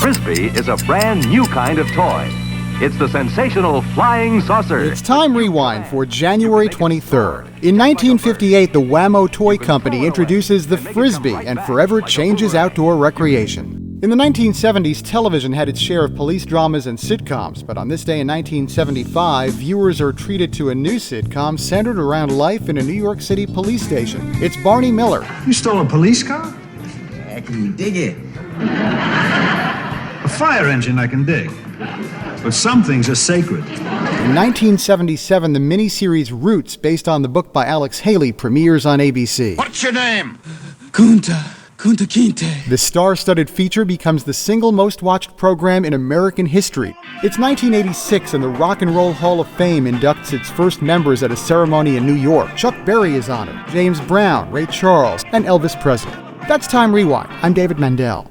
Frisbee is a brand new kind of toy. It's the sensational flying saucer. It's time rewind for January 23rd. In 1958, the Wham-O Toy Company introduces the Frisbee and forever changes outdoor recreation. In the 1970s, television had its share of police dramas and sitcoms, but on this day in 1975, viewers are treated to a new sitcom centered around life in a New York City police station. It's Barney Miller. You stole a police car? Yeah, can you dig it? A fire engine I can dig. But some things are sacred. In 1977, the miniseries Roots, based on the book by Alex Haley, premieres on ABC. What's your name? Kunta Kinte. The star-studded feature becomes the single most watched program in American history. It's 1986 and the Rock and Roll Hall of Fame inducts its first members at a ceremony in New York. Chuck Berry is honored, James Brown, Ray Charles, and Elvis Presley. That's Time Rewind. I'm David Mandel.